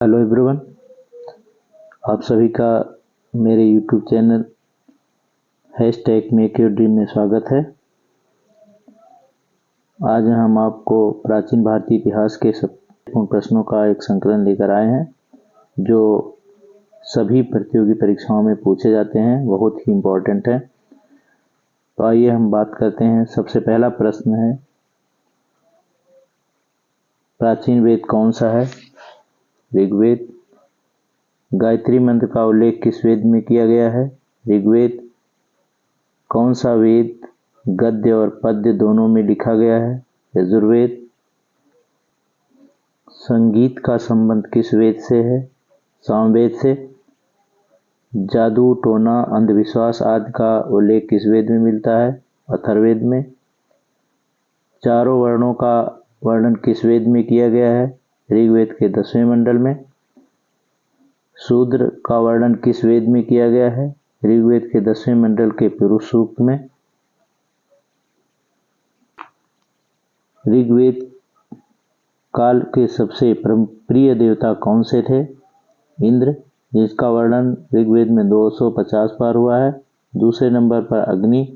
Hello everyone, आप सभी का मेरे YouTube channel #make your dream में स्वागत है। आज हम आपको प्राचीन भारतीय इतिहास के महत्वपूर्ण प्रश्नों का एक संकलन लेकर आए हैं जो सभी प्रतियोगी परीक्षाओं में पूछे जाते हैं, बहुत ही इम्पोर्टेंट है। तो आइए हम बात करते हैं। सबसे पहला प्रश्न है, प्राचीन वेद कौन सा है? ऋग्वेद। गायत्री मंत्र का उल्लेख किस वेद में किया गया है? ऋग्वेद। कौन सा वेद गद्य और पद्य दोनों में लिखा गया है? यजुर्वेद। संगीत का संबंध किस वेद से है? सामवेद से। जादू, टोना, अंधविश्वास आदि का उल्लेख किस वेद में मिलता है? अथर्ववेद में। चारों वर्णों का वर्णन किस वेद में किया गया है? ऋग्वेद के 10वें मंडल में। शूद्र का वर्णन किस वेद में किया गया है? ऋग्वेद के 10वें मंडल के पुरुष सूक्त में। ऋग्वेद काल के सबसे प्रिय देवता कौन से थे? इंद्र, जिसका वर्णन ऋग्वेद में 250 बार हुआ है। दूसरे नंबर पर अग्नि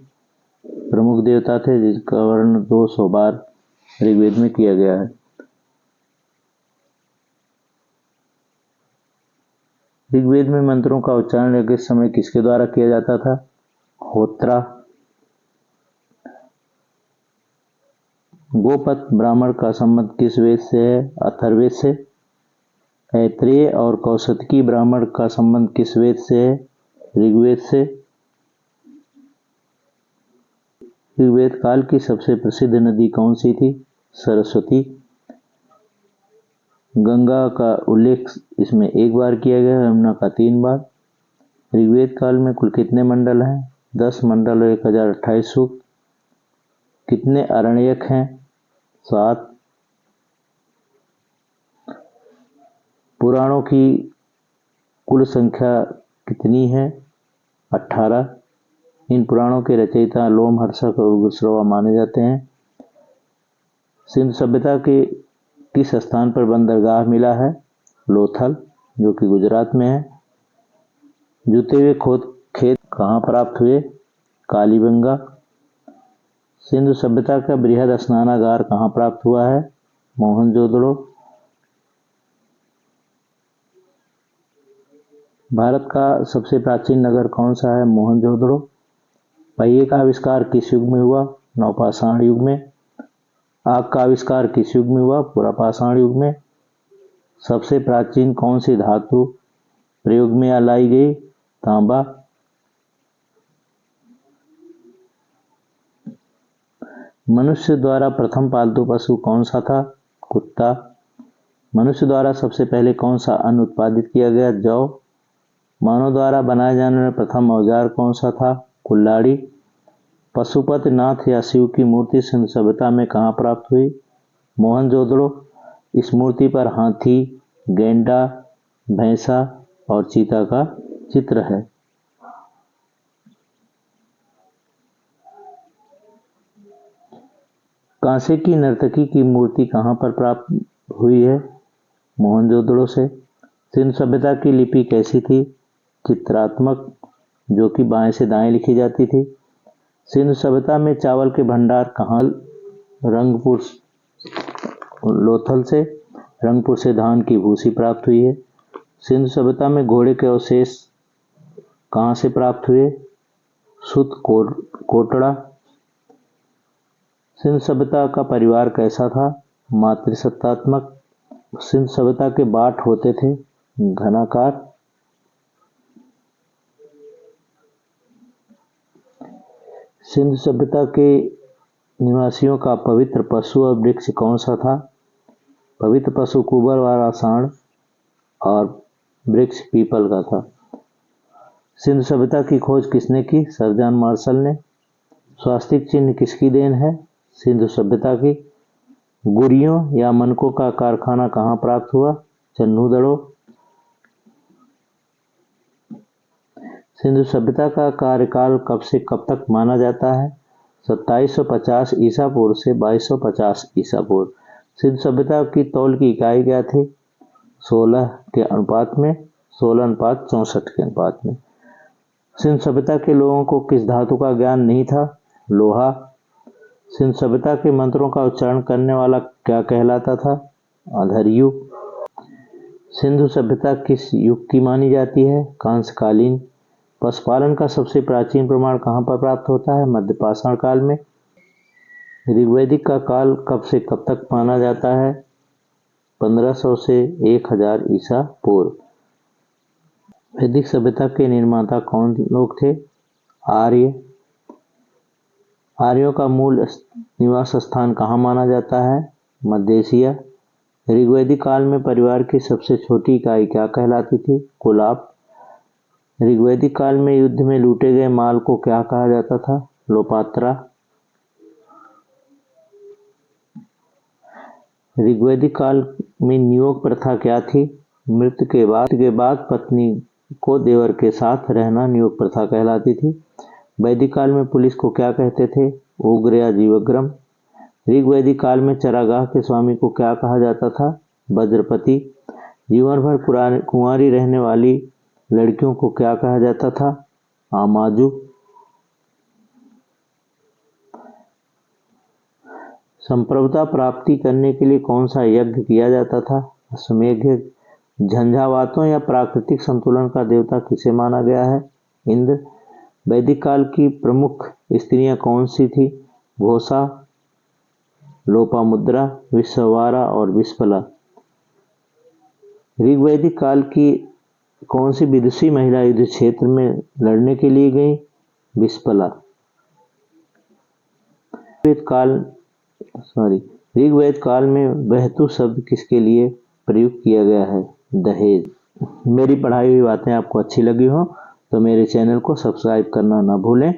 प्रमुख देवता थे, जिसका वर्णन 200 बार ऋग्वेद में किया गया है। ऋग्वेद में मंत्रों का उच्चारण यज्ञ समय किसके द्वारा किया जाता था? होत्रा। गोपत ब्राह्मण का संबंध किस वेद से है? अथर्ववेद से। ऐत्रेय और कौशिकी ब्राह्मण का संबंध किस वेद से है? ऋग्वेद से। ऋग्वेद काल की सबसे प्रसिद्ध नदी कौन सी थी? सरस्वती। गंगा का उल्लेख इसमें एक बार किया गया है, यमुना का 3 बार। ऋग्वेद काल में कुल कितने मंडल हैं? 10 मंडल और 1028 सूक्त। कितने आरण्यक हैं? 7। पुराणों की कुल संख्या कितनी है? 18। इन पुराणों के रचयिता लोमहर्षक और उग्रश्रवा माने जाते हैं। सिंधु सभ्यता के किस स्थान पर बंदरगाह मिला है? लोथल, जो कि गुजरात में है। जुते हुए खेत कहाँ प्राप्त हुए? कालीबंगा। सिंधु सभ्यता का बृहद स्नानागार कहाँ प्राप्त हुआ है? मोहनजोदड़ो। भारत का सबसे प्राचीन नगर कौन सा है? मोहनजोदड़ो। पहिए का आविष्कार किस युग में हुआ? नवपाषाण युग में। आग का आविष्कार किस युग में हुआ? पुरापाषाण युग में। सबसे प्राचीन कौन सी धातु प्रयोग में लाई गई? तांबा। मनुष्य द्वारा प्रथम पालतू पशु कौन सा था? कुत्ता। मनुष्य द्वारा सबसे पहले कौन सा अन्न उत्पादित किया गया? जौ। मानव द्वारा बनाए जाने वाला प्रथम औजार कौन सा था? कुल्हाड़ी। पशुपति नाथ या शिव की मूर्ति सिंधु सभ्यता में कहाँ प्राप्त हुई? मोहनजोदड़ो। इस मूर्ति पर हाथी, गैंडा, भैंसा और चीता का चित्र है। कांसे की नर्तकी की मूर्ति कहाँ पर प्राप्त हुई है? मोहनजोदड़ो से। सिंधु सभ्यता की लिपि कैसी थी? चित्रात्मक, जो कि बाएं से दाएं लिखी जाती थी। सिंधु सभ्यता में चावल के भंडार कहाँ? रंगपुर, लोथल से। रंगपुर से धान की भूसी प्राप्त हुई है। सिंधु सभ्यता में घोड़े के अवशेष कहाँ से प्राप्त हुए? सुत कोटड़ा। सिंधु सभ्यता का परिवार कैसा था? मातृसत्तात्मक। सिंधु सभ्यता के बाट होते थे घनाकार। सिंधु सभ्यता के निवासियों का पवित्र पशु और वृक्ष कौन सा था? पवित्र पशु कुबर वाला सांड और वृक्ष पीपल का था। सिंधु सभ्यता की खोज किसने की? सर जॉन मार्शल ने। स्वास्तिक चिन्ह किसकी देन है? सिंधु सभ्यता की। गुरियों या मनकों का कारखाना कहाँ प्राप्त हुआ? चन्हूदड़ो। सिंधु सभ्यता का कार्यकाल कब से कब तक माना जाता है? 2750 ईसा पूर्व से 2250 ईसा पूर्व। सिंधु सभ्यता की तौल की इकाई क्या थी? 16 के अनुपात में, 16:64 के अनुपात में। सिंधु सभ्यता के लोगों को किस धातु का ज्ञान नहीं था? लोहा। सिंधु सभ्यता के मंत्रों का उच्चारण करने वाला क्या कहलाता था? अधर्यु। सिंधु सभ्यता किस युग की मानी जाती है? कांस्यकालीन। पशुपालन का सबसे प्राचीन प्रमाण कहाँ पर प्राप्त होता है? मध्यपाषाण काल में। ऋग्वैदिक का काल कब से कब तक माना जाता है? 1500 से 1000 ईसा पूर्व। वैदिक सभ्यता के निर्माता कौन लोग थे? आर्य। आर्यों का मूल निवास स्थान कहाँ माना जाता है? मध्य एशिया। ऋग्वैदिक काल में परिवार की सबसे छोटी इकाई क्या कहलाती थी? कुलाप। ऋग्वैदिक काल में युद्ध में लूटे गए माल को क्या कहा जाता था? लोपात्रा। ऋग्वैदिक काल में नियोग प्रथा क्या थी? मृत्यु के बाद पत्नी को देवर के साथ रहना नियोग प्रथा कहलाती थी। वैदिक काल में पुलिस को क्या कहते थे? उग्र या जीवग्रम। ऋग्वैदिक काल में चरागाह के स्वामी को क्या कहा जाता था? वज्रपति। जीवन भर कुंवारी रहने वाली लड़कियों को क्या कहा जाता था? आमाजू। संप्रभुता प्राप्ति करने के लिए कौन सा यज्ञ किया जाता था? अश्वमेध यज्ञ। झंझावातों या प्राकृतिक संतुलन का देवता किसे माना गया है? इंद्र। वैदिक काल की प्रमुख स्त्रियां कौन सी थी? घोषा, लोपामुद्रा, विश्ववारा और विस्पला। ऋग्वैदिक काल की कौन सी विदुषी महिला युद्ध क्षेत्र में लड़ने के लिए गई? विस्पला। ऋग्वैद काल में वहतु शब्द किसके लिए प्रयुक्त किया गया है? दहेज। मेरी पढ़ाई हुई बातें आपको अच्छी लगी हो तो मेरे चैनल को सब्सक्राइब करना ना भूलें